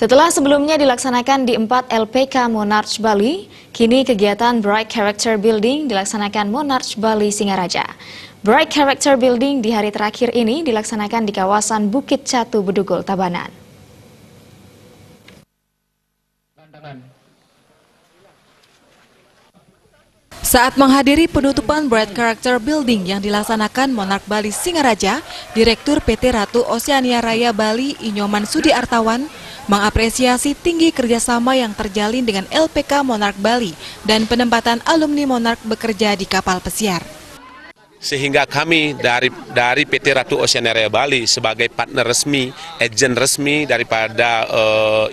Setelah sebelumnya dilaksanakan di 4 LPK Monarch Bali, kini kegiatan Bright Character Building dilaksanakan Monarch Bali Singaraja. Bright Character Building di hari terakhir ini dilaksanakan di kawasan Bukit Catu, Bedugul, Tabanan. Saat menghadiri penutupan Bright Character Building yang dilaksanakan Monarch Bali Singaraja, Direktur PT Ratu Oceania Raya Bali Inyoman Sudi Artawan mengapresiasi tinggi kerjasama yang terjalin dengan LPK Monarch Bali dan penempatan alumni Monarch bekerja di kapal pesiar. Sehingga kami dari PT Ratu Oceania Raya Bali sebagai partner resmi, agen resmi daripada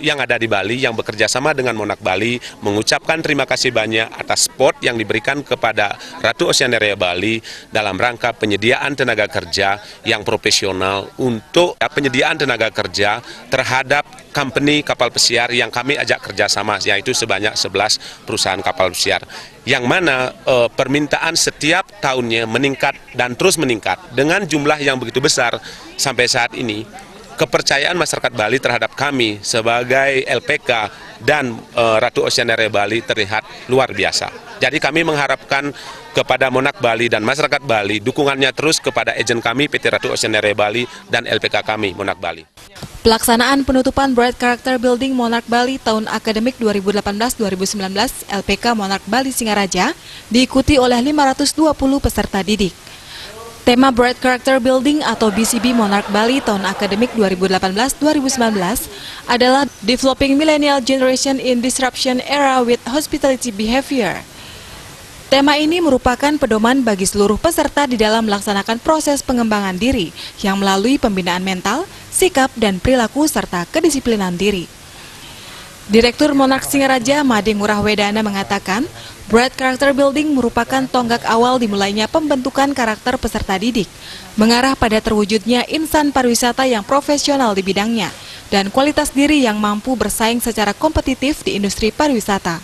yang ada di Bali yang bekerja sama dengan Monarch Bali, mengucapkan terima kasih banyak atas support yang diberikan kepada Ratu Oceania Raya Bali dalam rangka penyediaan tenaga kerja yang profesional untuk penyediaan tenaga kerja terhadap company kapal pesiar yang kami ajak kerjasama, yaitu sebanyak 11 perusahaan kapal pesiar. Yang mana permintaan setiap tahunnya meningkat dan terus meningkat dengan jumlah yang begitu besar sampai saat ini. Kepercayaan masyarakat Bali terhadap kami sebagai LPK dan Ratu Oceania Raya Bali terlihat luar biasa. Jadi kami mengharapkan kepada Monarch Bali dan masyarakat Bali dukungannya terus kepada agen kami PT Ratu Oceania Raya Bali dan LPK kami Monarch Bali. Pelaksanaan penutupan Bright Character Building Monarch Bali tahun akademik 2018-2019 LPK Monarch Bali Singaraja diikuti oleh 520 peserta didik. Tema Bright Character Building atau BCB Monarch Bali tahun akademik 2018-2019 adalah Developing Millennial Generation in Disruption Era with Hospitality Behavior. Tema ini merupakan pedoman bagi seluruh peserta di dalam melaksanakan proses pengembangan diri yang melalui pembinaan mental, sikap, dan perilaku serta kedisiplinan diri. Direktur Monarch Singaraja Made Ngurah Wedana mengatakan, Bright Character Building merupakan tonggak awal dimulainya pembentukan karakter peserta didik, mengarah pada terwujudnya insan pariwisata yang profesional di bidangnya, dan kualitas diri yang mampu bersaing secara kompetitif di industri pariwisata.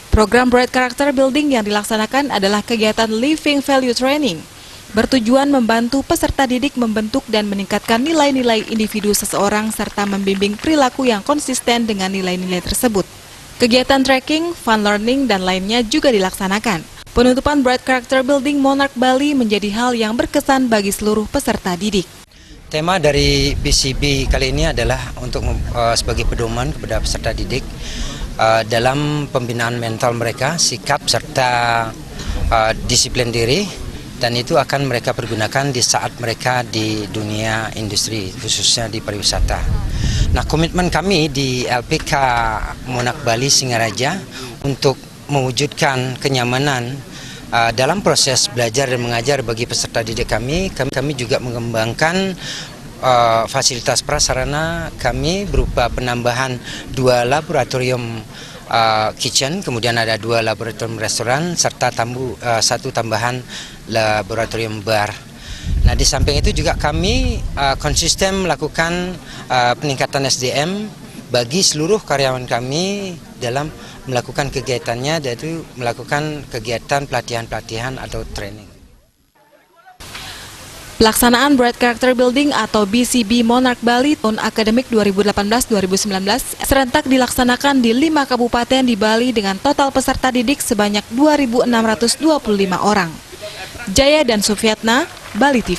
Program Bright Character Building yang dilaksanakan adalah kegiatan Living Value Training, bertujuan membantu peserta didik membentuk dan meningkatkan nilai-nilai individu seseorang serta membimbing perilaku yang konsisten dengan nilai-nilai tersebut. Kegiatan tracking, fun learning, dan lainnya juga dilaksanakan. Penutupan Bright Character Building Monarch Bali menjadi hal yang berkesan bagi seluruh peserta didik. Tema dari BCB kali ini adalah untuk sebagai pedoman kepada peserta didik dalam pembinaan mental mereka, sikap serta disiplin diri, dan itu akan mereka pergunakan di saat mereka di dunia industri, khususnya di pariwisata. Nah, komitmen kami di LPK Monarch Bali Singaraja untuk mewujudkan kenyamanan dalam proses belajar dan mengajar bagi peserta didik kami juga mengembangkan fasilitas prasarana kami berupa penambahan 2 laboratorium kitchen, kemudian ada 2 laboratorium restoran, serta 1 tambahan laboratorium bar. Nah, di samping itu juga kami konsisten melakukan peningkatan SDM bagi seluruh karyawan kami dalam melakukan kegiatannya, yaitu melakukan kegiatan pelatihan-pelatihan atau training. Pelaksanaan Bright Character Building atau BCB Monarch Bali tahun akademik 2018-2019 serentak dilaksanakan di 5 kabupaten di Bali dengan total peserta didik sebanyak 2.625 orang. Jaya dan Sufiatna, Bali TV.